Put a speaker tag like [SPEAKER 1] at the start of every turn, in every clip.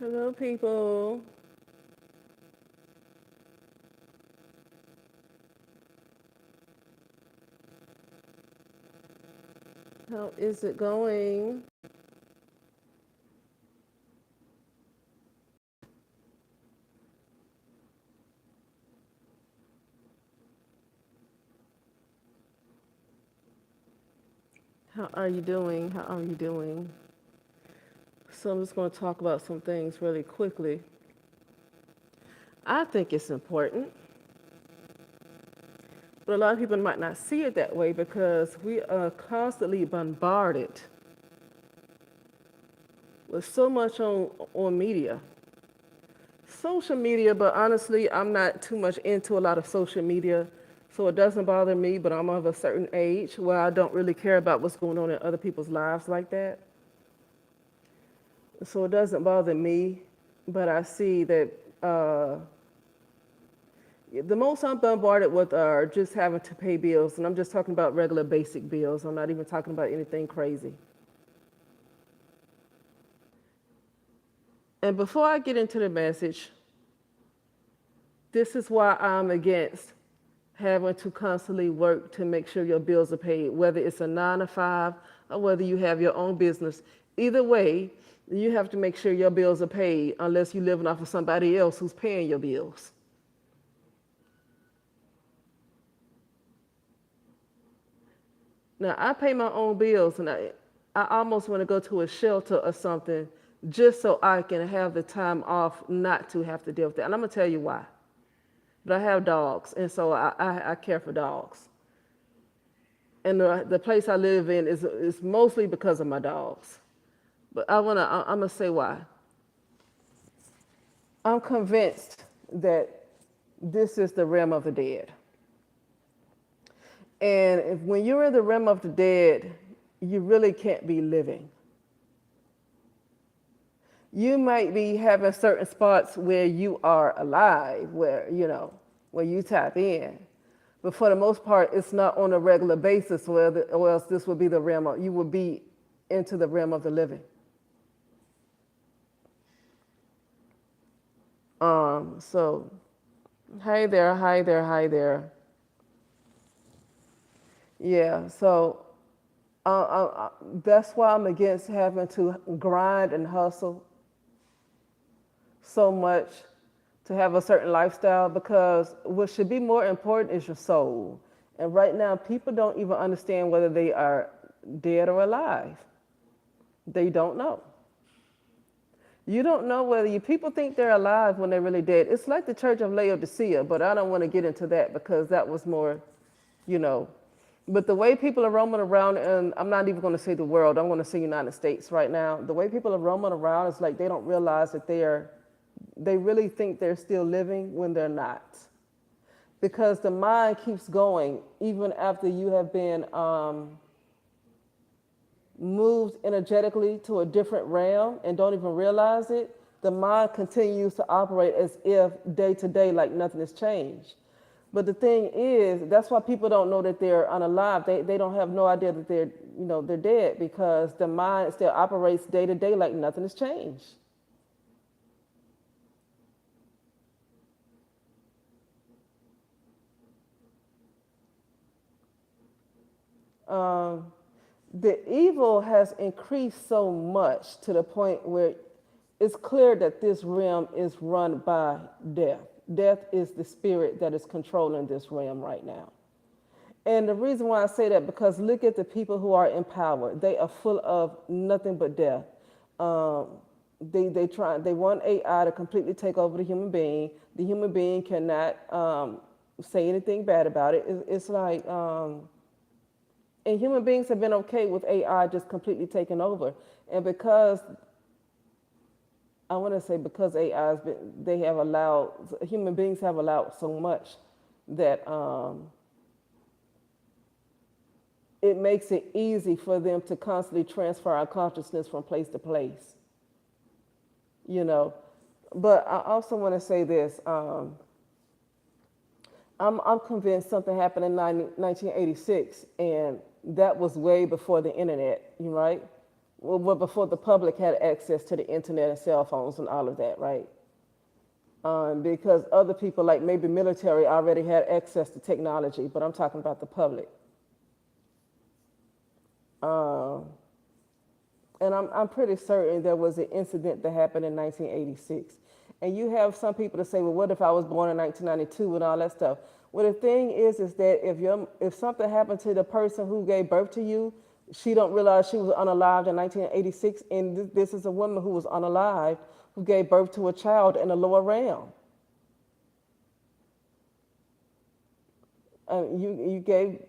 [SPEAKER 1] Hello, people. How is it going? How are you doing? How are you doing? So, I'm just going to talk about some things really quickly. I think it's important, but a lot of people might not see it that way because we are constantly bombarded with so much on media. Social media, but honestly, I'm not too much into a lot of social media, so it doesn't bother me, but I'm of a certain age where I don't really care about what's going on in other people's lives like that. So it doesn't bother me, but I see that the most I'm bombarded with are just having to pay bills, and I'm just talking about regular basic bills. I'm not even talking about anything crazy. And before I get into the message, this is why I'm against having to constantly work to make sure your bills are paid, whether it's a 9 to 5 or whether you have your own business. Either way, you have to make sure your bills are paid unless you're living off of somebody else who's paying your bills. Now, I pay my own bills, and I almost want to go to a shelter or something just so I can have the time off not to have to deal with that. And I'm going to tell you why. But I have dogs, and so I care for dogs. And the place I live in is mostly because of my dogs. But I'm going to say why. I'm convinced that this is the realm of the dead. And when you're in the realm of the dead, you really can't be living. You might be having certain spots where you are alive, where you tap in. But for the most part, it's not on a regular basis, or else this would be the realm of, you would be into the realm of the living. So, hi there, hi there, hi there. Yeah, so that's why I'm against having to grind and hustle so much to have a certain lifestyle because what should be more important is your soul. And right now, people don't even understand whether they are dead or alive. They don't know. You don't know whether people think they're alive when they're really dead. It's like the Church of Laodicea, but I don't want to get into that because that was more, you know. But the way people are roaming around, and I'm not even going to say the world, I'm going to say United States right now. The way people are roaming around is like they don't realize that they really think they're still living when they're not. Because the mind keeps going even after you have been moved energetically to a different realm and don't even realize it. The mind continues to operate as if day to day like nothing has changed. But the thing is, that's why people don't know that they're unalive. They don't have no idea that they're dead because the mind still operates day to day like nothing has changed. Um, the evil has increased so much to the point where it's clear that this realm is run by death. Death is the spirit that is controlling this realm right now. And the reason why I say that because look at the people who are in power. They are full of nothing but death. Um, they want AI to completely take over the human being. The human being cannot say anything bad about it. It's like and human beings have been okay with AI just completely taking over. And because I want to say because AI has been, they have allowed human beings have allowed so much that it makes it easy for them to constantly transfer our consciousness from place to place. You know, but I also want to say this. I'm convinced something happened in 1986, and that was way before the internet, right? well, before the public had access to the internet and cell phones and all of that, right? Because other people, like maybe military, already had access to technology, but I'm talking about the public. Um, and I'm pretty certain there was an incident that happened in 1986. And you have some people that say, well, what if I was born in 1992 and all that stuff? Well, the thing is that if something happened to the person who gave birth to you, she don't realize she was unalived in 1986, and this is a woman who was unalived who gave birth to a child in a lower realm. You gave,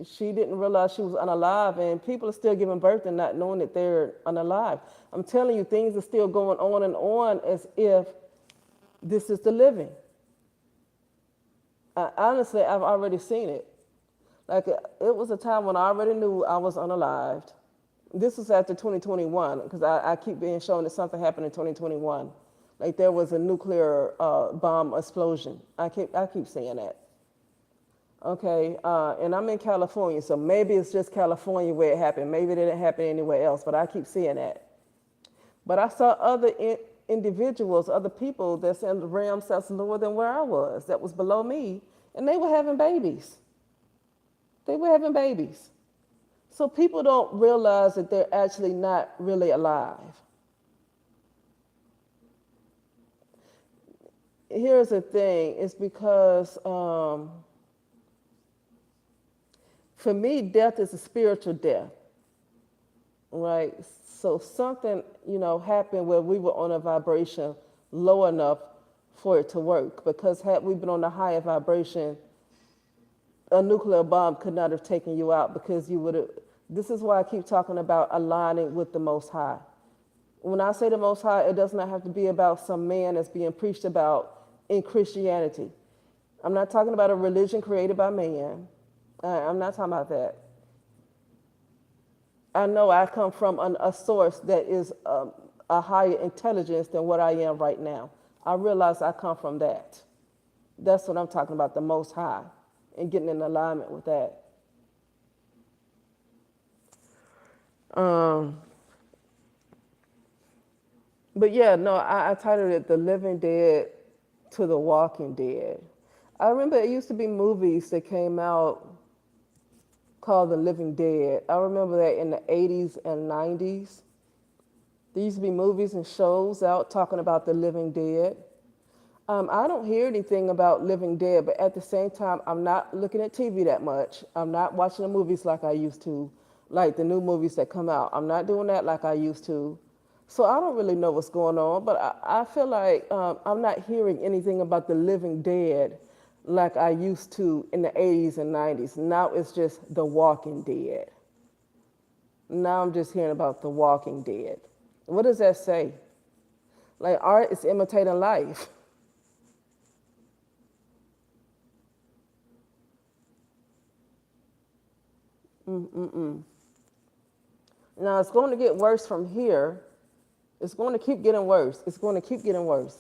[SPEAKER 1] she didn't realize she was unalive, and people are still giving birth and not knowing that they're unalive. I'm telling you, things are still going on and on as if this is the living. Honestly, I've already seen it. Like, it was a time when I already knew I was unalived. This was after 2021, because I keep being shown that something happened in 2021. Like there was a nuclear bomb explosion. I keep saying that. Okay, and I'm in California, so maybe it's just California where it happened. Maybe it didn't happen anywhere else, but I keep seeing that. But I saw other individuals, other people that's in the realms that's lower than where I was, that was below me, and they were having babies. They were having babies. So people don't realize that they're actually not really alive. Here's the thing, it's because for me, death is a spiritual death, right? So something, happened where we were on a vibration low enough for it to work. Because had we been on a higher vibration, a nuclear bomb could not have taken you out, because you would have. This is why I keep talking about aligning with the Most High. When I say the Most High, it does not have to be about some man that's being preached about in Christianity. I'm not talking about a religion created by man. I'm not talking about that. I know I come from a source that is a higher intelligence than what I am right now. I realize I come from that. That's what I'm talking about, the Most High, and getting in alignment with that. But yeah, no, I titled it The Living Dead to the Walking Dead. I remember it used to be movies that came out called The Living Dead. I remember that in the 80s and 90s. There used to be movies and shows out talking about the living dead. I don't hear anything about living dead, but at the same time, I'm not looking at TV that much. I'm not watching the movies like I used to, like the new movies that come out. I'm not doing that like I used to. So I don't really know what's going on, but I feel like I'm not hearing anything about the living dead like I used to in the 80s and 90s. Now it's just the walking dead. Now I'm just hearing about the walking dead. What does that say? Like, art is imitating life. Now it's going to get worse from here. It's going to keep getting worse. It's going to keep getting worse.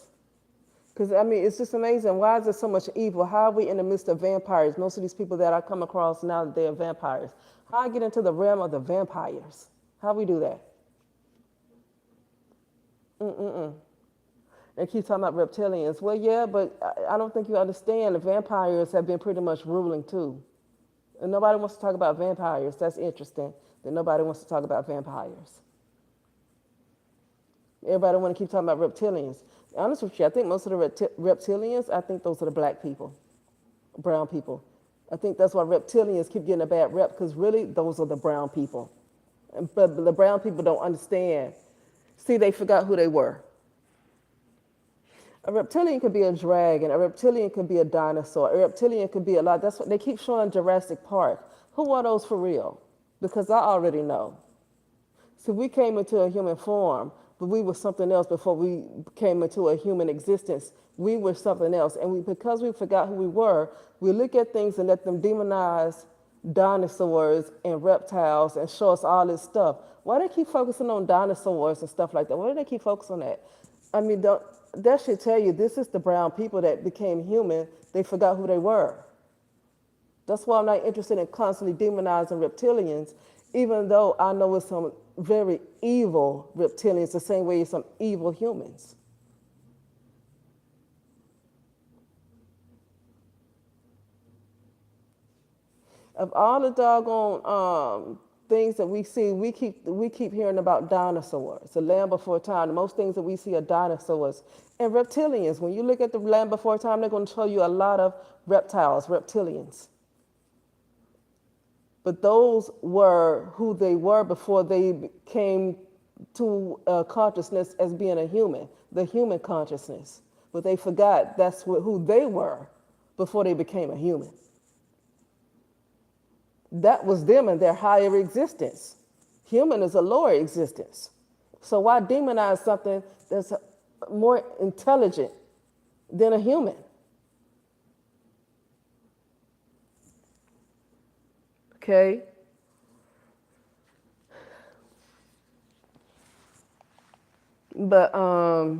[SPEAKER 1] Because, it's just amazing. Why is there so much evil? How are we in the midst of vampires? Most of these people that I come across now, they are vampires. How I get into the realm of the vampires? How we do that? They keep talking about reptilians. Well, yeah, but I don't think you understand. The vampires have been pretty much ruling too. And nobody wants to talk about vampires. That's interesting that nobody wants to talk about vampires. Everybody want to keep talking about reptilians. To be honest with you, I think most of the reptilians, I think those are the black people, brown people. I think that's why reptilians keep getting a bad rep, because really those are the brown people. But the brown people don't understand. See, they forgot who they were. A reptilian could be a dragon. A reptilian could be a dinosaur. A reptilian could be a lot. That's what they keep showing Jurassic Park. Who are those for real? Because I already know. So we came into a human form, but we were something else before we came into a human existence. We were something else. And because we forgot who we were, we look at things and let them demonize dinosaurs and reptiles and show us all this stuff. Why do they keep focusing on dinosaurs and stuff like that? Why do they keep focusing on that? That should tell you this is the brown people that became human. They forgot who they were. That's why I'm not interested in constantly demonizing reptilians, even though I know it's some very evil reptilians the same way as some evil humans. Of all the doggone things that we see, we keep hearing about dinosaurs. The land before time. Most things that we see are dinosaurs and reptilians. When you look at the land before time, they're going to show you a lot of reptiles, reptilians. But those were who they were before they came to consciousness as being a human, the human consciousness. But they forgot that's who they were before they became a human. That was them in their higher existence. Human is a lower existence. So why demonize something that's more intelligent than a human? Okay? But I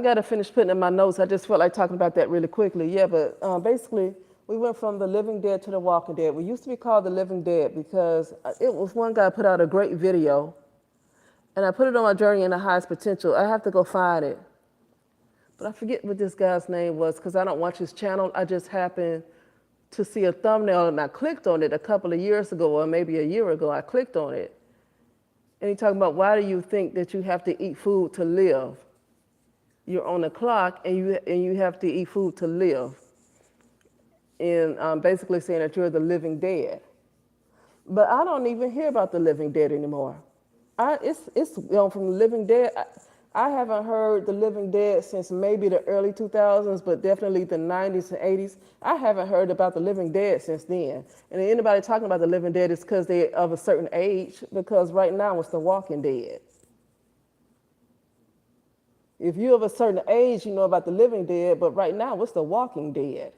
[SPEAKER 1] got to finish putting in my notes. I just felt like talking about that really quickly. Yeah, but basically, we went from the living dead to the walking dead. We used to be called the living dead because it was one guy put out a great video, and I put it on my journey in the highest potential. I have to go find it. But I forget what this guy's name was because I don't watch his channel. I just happened to see a thumbnail, and I clicked on it a couple of years ago, or maybe a year ago. I clicked on it. And he's talking about, why do you think that you have to eat food to live? You're on the clock and you have to eat food to live. And basically saying that you're the living dead. But I don't even hear about the living dead anymore. It's from the living dead. I haven't heard the living dead since maybe the early 2000s, but definitely the 90s and 80s. I haven't heard about the living dead since then. And anybody talking about the living dead is because they're of a certain age, because right now it's the walking dead. If you're of a certain age, you know about the living dead, but right now it's the walking dead.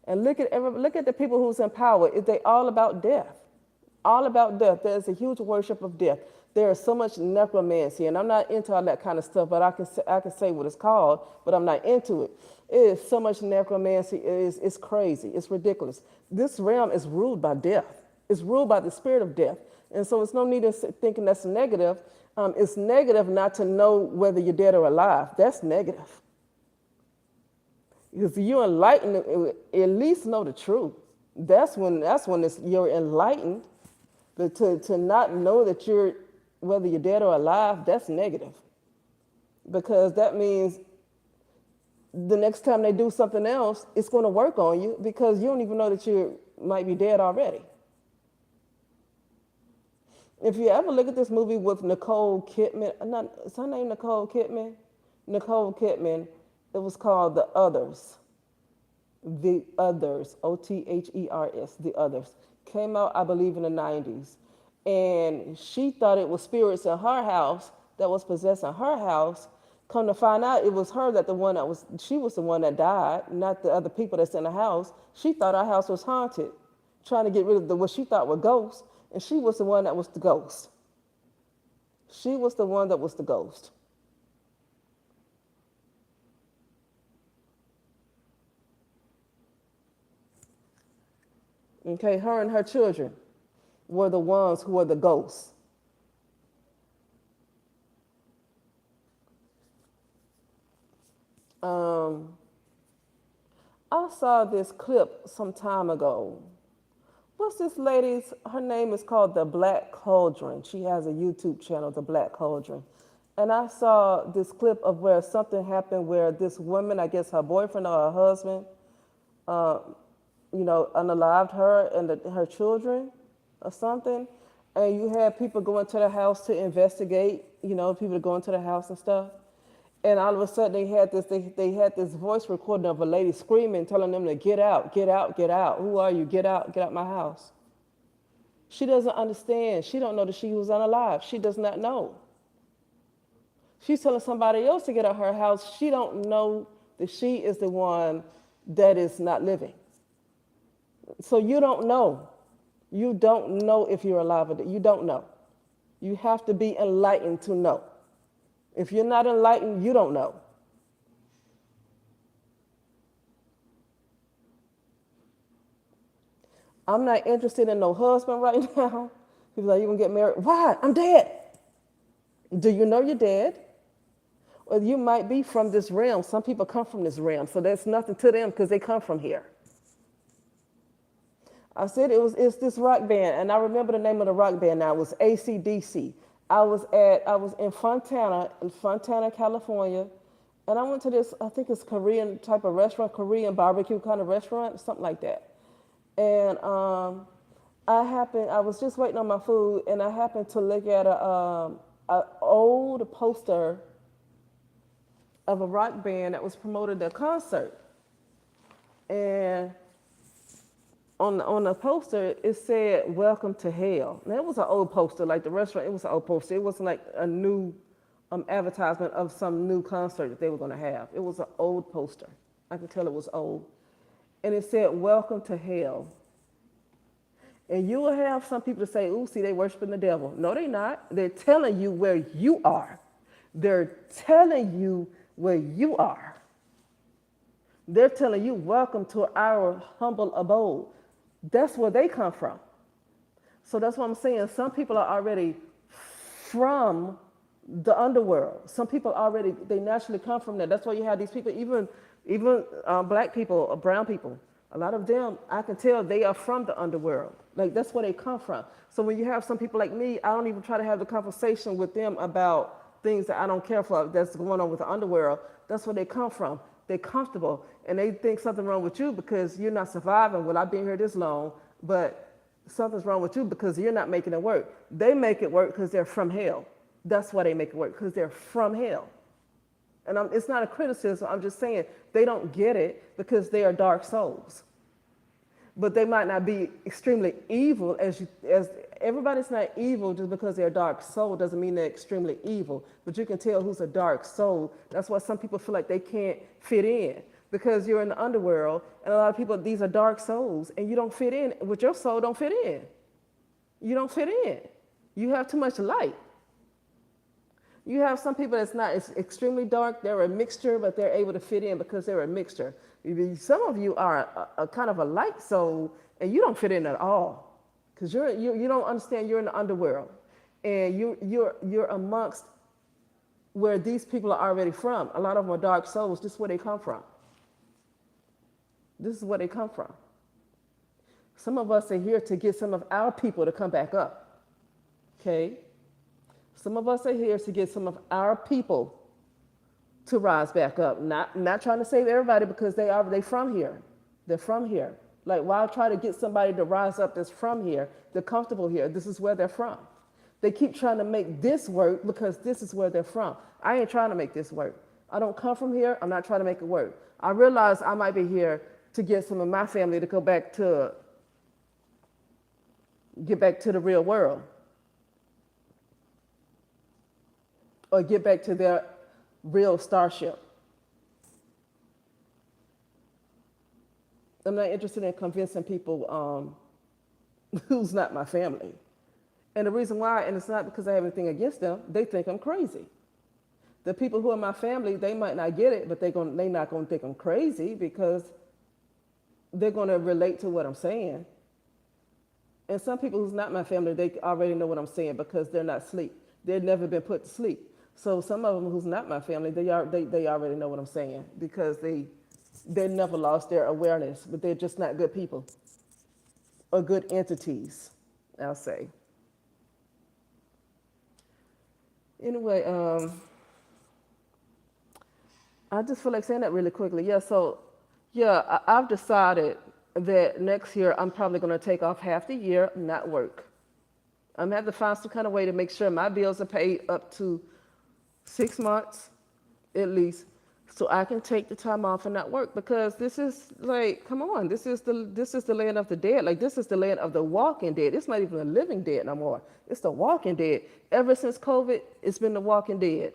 [SPEAKER 1] And look at the people who's in power. They all about death. All about death. There's a huge worship of death. There is so much necromancy, and I'm not into all that kind of stuff, but I can say what it's called, but I'm not into it. It is so much necromancy. It's crazy. It's ridiculous. This realm is ruled by death. It's ruled by the spirit of death. And so it's no need in thinking that's negative. It's negative not to know whether you're dead or alive. That's negative. Because you're enlightened, at least know the truth. That's when you're enlightened. But to not know that whether you're dead or alive, that's negative. Because that means the next time they do something else, it's going to work on you because you don't even know that you might be dead already. If you ever look at this movie with Nicole Kidman, is her name Nicole Kidman? Nicole Kidman, it was called The Others. The Others, Others, The Others. Came out, I believe, in the 90s. And she thought it was spirits in her house that was possessing her house. Come to find out, it was her she was the one that died, not the other people that's in the house. She thought our house was haunted, trying to get rid of what she thought were ghosts. And she was the one that was the ghost. She was the one that was the ghost. Okay, her and her children were the ones who were the ghosts. I saw this clip some time ago. What's this lady's? Her name is called The Black Cauldron. She has a YouTube channel, The Black Cauldron. And I saw this clip of where something happened where this woman, I guess her boyfriend or her husband, unalived her and her children or something. And you had people going to the house to investigate, people going to the house and stuff. And all of a sudden they had this voice recording of a lady screaming, telling them to get out, get out, get out. Who are you? Get out my house. She doesn't understand. She don't know that she was unalive. She does not know. She's telling somebody else to get out her house. She don't know that she is the one that is not living. So you don't know. You don't know if you're alive or dead. You don't know. You have to be enlightened to know. If you're not enlightened, you don't know. I'm not interested in no husband right now People are like, you gonna get married? Why? I'm dead. Do you know you're dead? Or you might be from this realm. Some people come from this realm, so there's nothing to them because they come from here. I said it's this rock band, and I remember the name of the rock band now. It was AC/DC. I was in Fontana, California, and I went to this, I think it's Korean type of restaurant, Korean barbecue kind of restaurant, something like that. And I was just waiting on my food, and I happened to look at a old poster of a rock band that was promoting their concert. And on the poster, it said, "Welcome to Hell." Now, it was an old poster, like the restaurant, it was an old poster. It wasn't like a new advertisement of some new concert that they were gonna have. It was an old poster. I could tell it was old. And it said, "Welcome to Hell." And you will have some people to say, "Ooh, see, they worshiping the devil." No, they're not. They're telling you where you are. They're telling you where you are. They're telling you, "Welcome to our humble abode." That's where they come from. So that's what I'm saying. Some people are already from the underworld. Some people already, they naturally come from there. That's why you have these people, even black people or brown people. A lot of them, I can tell they are from the underworld. Like, that's where they come from. So when you have some people like me, I don't even try to have the conversation with them about things that I don't care for that's going on with the underworld. That's where they come from. They're comfortable, and they think something wrong with you because you're not surviving. Well, I've been here this long, but something's wrong with you because you're not making it work. They make it work because they're from hell. That's why they make it work, because they're from hell. And it's not a criticism. I'm just saying they don't get it because they are dark souls. But they might not be extremely evil as everybody's not evil just because they're a dark soul doesn't mean they're extremely evil. But you can tell who's a dark soul. That's why some people feel like they can't fit in because you're in the underworld, and a lot of people, these are dark souls, and you don't fit in. With your soul, don't fit in. You don't fit in. You have too much light. You have some people that's not, it's extremely dark, they're a mixture, but they're able to fit in because they're a mixture. Some of you are a kind of a light soul, and you don't fit in at all because you don't understand you're in the underworld, and you're amongst where these people are already from. A lot of them are dark souls. This is where they come from. This is where they come from. Some of us are here to get some of our people to come back up, okay? Some of us are here to get some of our people to rise back up. Not trying to save everybody because they from here. They're from here. Like, why try to get somebody to rise up that's from here? They're comfortable here. This is where they're from. They keep trying to make this work because this is where they're from. I ain't trying to make this work. I don't come from here. I'm not trying to make it work. I realize I might be here to get some of my family to get back to the real world, or get back to their real starship. I'm not interested in convincing people who's not my family. And the reason why, and it's not because I have anything against them, they think I'm crazy. The people who are my family, they might not get it, but they're not going to think I'm crazy because they're going to relate to what I'm saying. And some people who's not my family, they already know what I'm saying because they're not asleep. They've never been put to sleep. So some of them who's not my family, they already know what I'm saying because they never lost their awareness, but they're just not good people or good entities, I'll say. Anyway, I just feel like saying that really quickly. I've decided that next year I'm probably going to take off half the year, not work. I'm going to have to find some kind of way to make sure my bills are paid up to 6 months at least, so I can take the time off and not work, because this is like, come on, this is the land of the dead. Like, this is the land of the walking dead. It's not even the living dead no more. It's the walking dead. Ever since COVID, it's been the walking dead.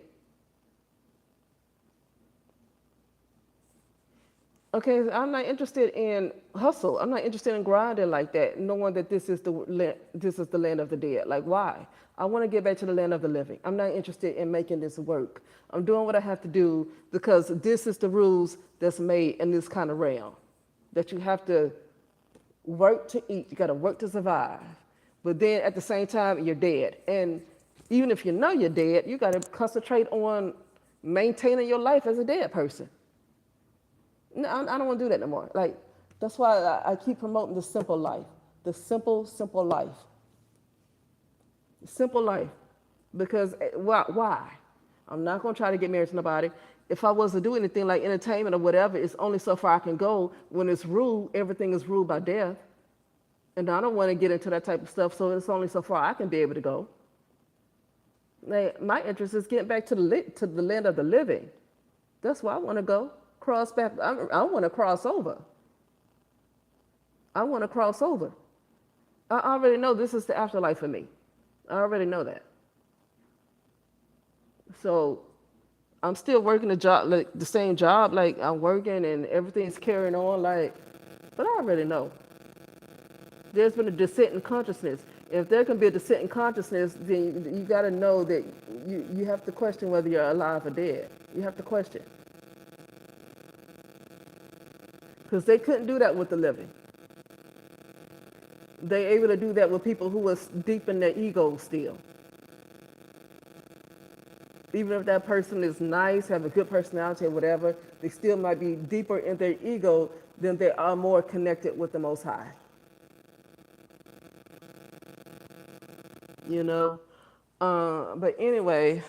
[SPEAKER 1] Okay, I'm not interested in hustle. I'm not interested in grinding like that, knowing that this is the land of the dead. Like, why? I want to get back to the land of the living. I'm not interested in making this work. I'm doing what I have to do because this is the rules that's made in this kind of realm. That you have to work to eat. You got to work to survive. But then at the same time, you're dead. And even if you know you're dead, you got to concentrate on maintaining your life as a dead person. No, I don't want to do that no more. Like, that's why I keep promoting the simple life, the simple, simple life. Simple life. Because why? I'm not going to try to get married to nobody. If I was to do anything like entertainment or whatever, it's only so far I can go. When it's ruled, everything is ruled by death. And I don't want to get into that type of stuff, so it's only so far I can be able to go. Like, my interest is getting back to the land of the living. That's where I want to go. Cross back. I want to cross over. I want to cross over. I already know this is the afterlife for me. I already know that. So I'm still working the job, like the same job, like I'm working and everything's carrying on, like, but I already know. There's been a descent in consciousness. If there can be a descent in consciousness, then you got to know that you have to question whether you're alive or dead. You have to question. Because they couldn't do that with the living. They're able to do that with people who was deep in their ego still. Even if that person is nice, have a good personality or whatever, they still might be deeper in their ego than they are more connected with the Most High. You know? But anyway,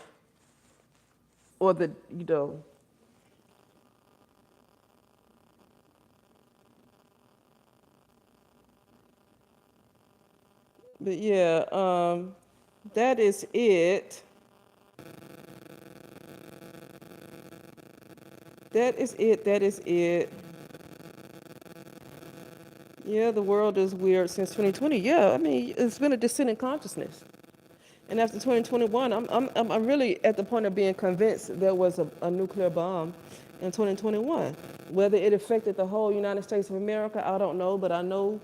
[SPEAKER 1] or the, you know, but yeah, that is it. That is it. That is it. Yeah, the world is weird since 2020. Yeah, I mean, it's been a descent in consciousness. And after 2021, I'm really at the point of being convinced there was a nuclear bomb in 2021. Whether it affected the whole United States of America, I don't know, but I know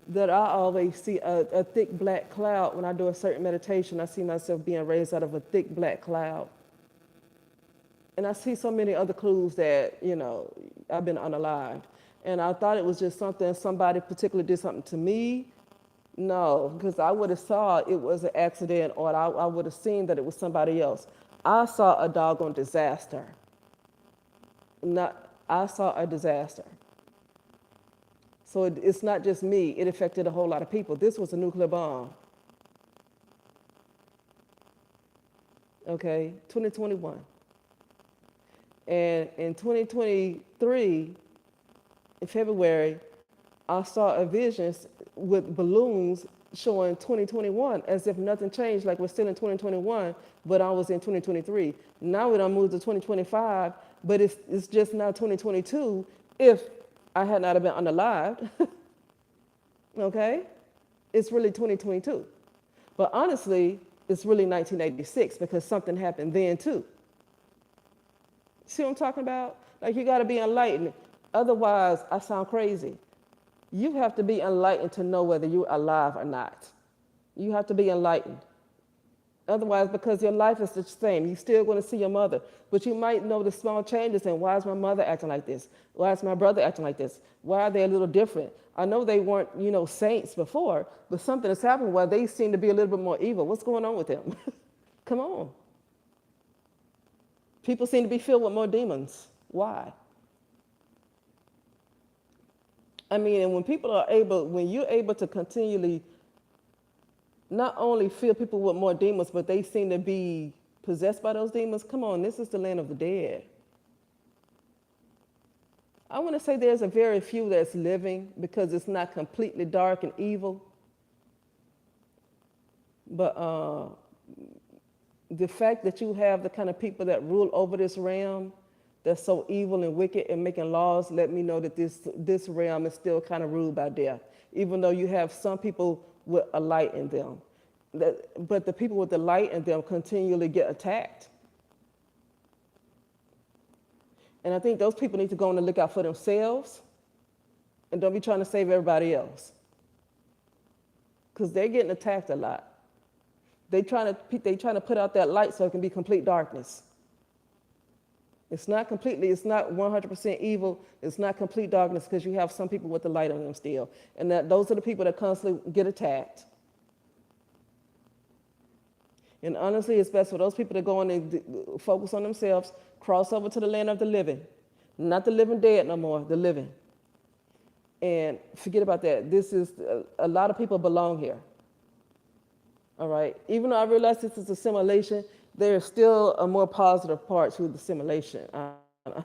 [SPEAKER 1] that I always see a thick black cloud when I do a certain meditation. I see myself being raised out of a thick black cloud. And I see so many other clues that, you know, I've been unalived. And I thought it was just something, somebody particularly did something to me. No, because I would have saw it was an accident, or I would have seen that it was somebody else. I saw a doggone disaster. I saw a disaster. So it's not just me, it affected a whole lot of people. This was a nuclear bomb. Okay, 2021. And in 2023, in February, I saw a vision with balloons showing 2021 as if nothing changed, like we're still in 2021, but I was in 2023. Now we done moved to 2025, but it's just now 2022 if I had not have been unalived. Okay? It's really 2022. But honestly, it's really 1986 because something happened then too. See what I'm talking about? Like, you got to be enlightened. Otherwise, I sound crazy. You have to be enlightened to know whether you're alive or not. You have to be enlightened. Otherwise, because your life is the same, you're still going to see your mother. But you might notice small changes in why is my mother acting like this? Why is my brother acting like this? Why are they a little different? I know they weren't, you know, saints before, but something has happened where they seem to be a little bit more evil. What's going on with them? Come on. People seem to be filled with more demons. Why? I mean, and when people are able, when you're able to continually not only fill people with more demons, but they seem to be possessed by those demons, come on, this is the land of the dead. I want to say there's a very few that's living because it's not completely dark and evil. But the fact that you have the kind of people that rule over this realm that's so evil and wicked and making laws let me know that this realm is still kind of ruled by death, even though you have some people with a light in them. But the people with the light in them continually get attacked. And I think those people need to go on and look out for themselves and don't be trying to save everybody else. Because they're getting attacked a lot. They're trying to put out that light so it can be complete darkness. It's not 100% evil. It's not complete darkness because you have some people with the light on them still. And those are the people that constantly get attacked. And honestly, it's best for those people that go in and focus on themselves, cross over to the land of the living. Not the living dead no more, the living. And forget about that. This is, a lot of people belong here. All right. Even though I realize this is assimilation, there's still a more positive part to the assimilation. I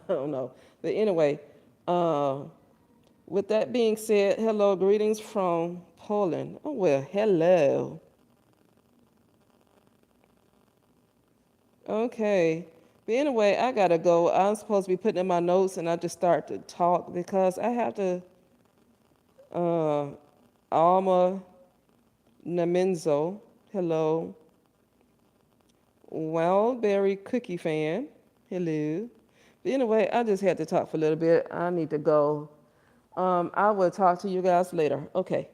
[SPEAKER 1] don't know. But anyway, uh, with that being said, hello, greetings from Poland. Oh, well, hello. Okay. But anyway, I gotta go. I'm supposed to be putting in my notes and I just start to talk because I have to, Alma Namenzo, hello. Wildberry Cookie Fan, hello. But anyway, I just had to talk for a little bit. I need to go. I will talk to you guys later. Okay.